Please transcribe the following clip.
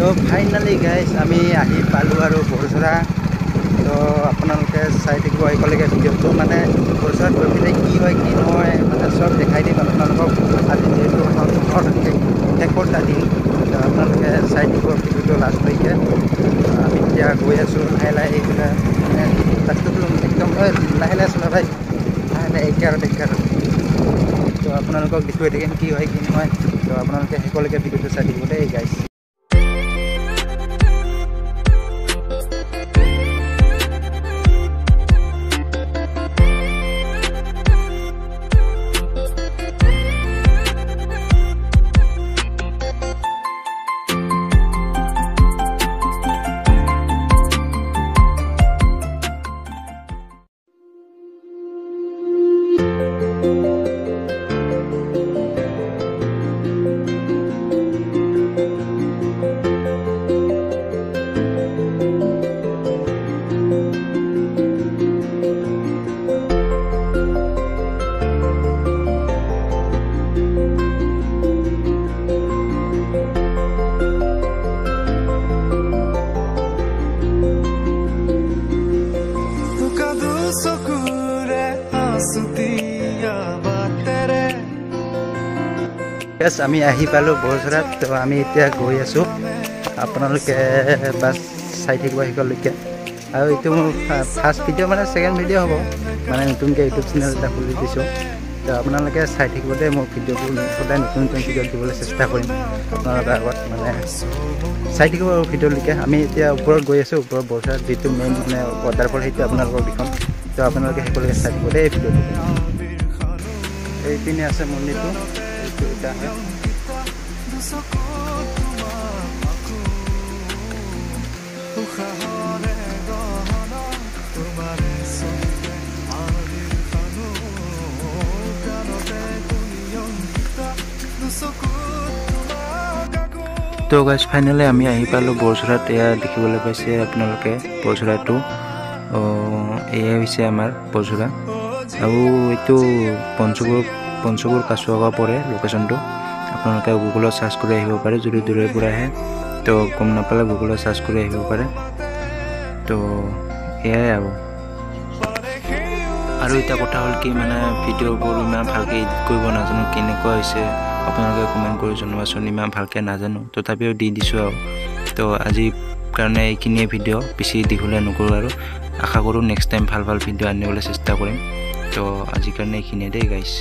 তো finally guys আমি আহি পালোঁ আৰু বৰঝৰা। তো আপোনালোকে চাই থাকিব একেলগে ভিডিঅ'টো, মানে বৰঝৰাত গৈ পেলাই কি হয় কি নহয় মানে চব দেখাই দিম আপোনালোকক। আজি যিহেতু শেষৰ দিন, তো আপোনালোকে চাই থাকিব ভিডিঅ'টো লাষ্টলৈকে। আমি এতিয়া গৈ আছোঁ লাহে লাহে এইবিলাক, মানে ৰাস্তাটো একদম লাহে লাহে চলা ভাই, লাহে লাহে একে আৰু তো আপোনালোকক দেখুৱাই থাকিম কি হয় কি নহয়। তো আপোনালোকে শেষলৈকে ভিডিঅ'টো চাই থাকিব দেই গাইজ। আমি আহি পালোঁ বৰঝৰাত। তো আমি এতিয়া গৈ আছোঁ, আপোনালোকে বাছ চাই থাকিব শেষলৈকে। আৰু এইটো মোৰ ফাৰ্ষ্ট ভিডিঅ' মানে ছেকেণ্ড ভিডিঅ' হ'ব, মানে নতুনকৈ ইউটিউব চেনেল এটা খুলি দিছোঁ। তো আপোনালোকে চাই থাকিব দেই মোৰ ভিডিঅ'বোৰ, সদায় নতুন ভিডিঅ' দিবলৈ চেষ্টা কৰিম আপোনালোকৰ আগত, মানে চাই থাকিব আৰু ভিডিঅ'লৈকে। আমি এতিয়া ওপৰত গৈ আছোঁ, ওপৰত বৰঝৰাত যিটো মেইন মানে ৱাটাৰফল, সেইটো আপোনালোকক দেখুৱাম। তো আপোনালোকে শেষলৈকে চাই থাকিব দেই ভিডিঅ'টো। এইপিনে আছে মন্দিৰটো, এইটো এটা হয়। তো গাইজ ফাইনেলি আমি আহি পালোঁ বৰঝৰাত। এয়া দেখিবলৈ পাইছে আপোনালোকে বৰঝৰাটো, এয়াই হৈছে আমাৰ বৰঝৰা। আৰু এইটো পঞ্চগড় কাছুৱাগাঁও পৰে লোকেশ্যনটো। আপোনালোকে গুগলত চাৰ্চ কৰি আহিব পাৰে, যদি দূৰৰ পৰা আহে তো গম নাপালে গুগলত চাৰ্চ কৰি আহিব পাৰে। তো এয়াই আৰু এটা কথা হ'ল কি, মানে ভিডিঅ'বোৰ ইমান ভালকৈ এডিট কৰিব নাজানো, কেনেকুৱা হৈছে আপোনালোকে কমেণ্ট কৰি জনাবচোন। ইমান ভালকৈ নাজানো, তথাপিও দি দিছোঁ আৰু। তো আজিৰ কাৰণে এইখিনিয়ে ভিডিঅ', বেছি দীঘলীয়া নকৰোঁ আৰু। আশা কৰোঁ নেক্সট টাইম ভাল ভিডিঅ' আনিবলৈ চেষ্টা কৰিম। তো আজিৰ কাৰণে এইখিনিয়ে দেই গাইছ।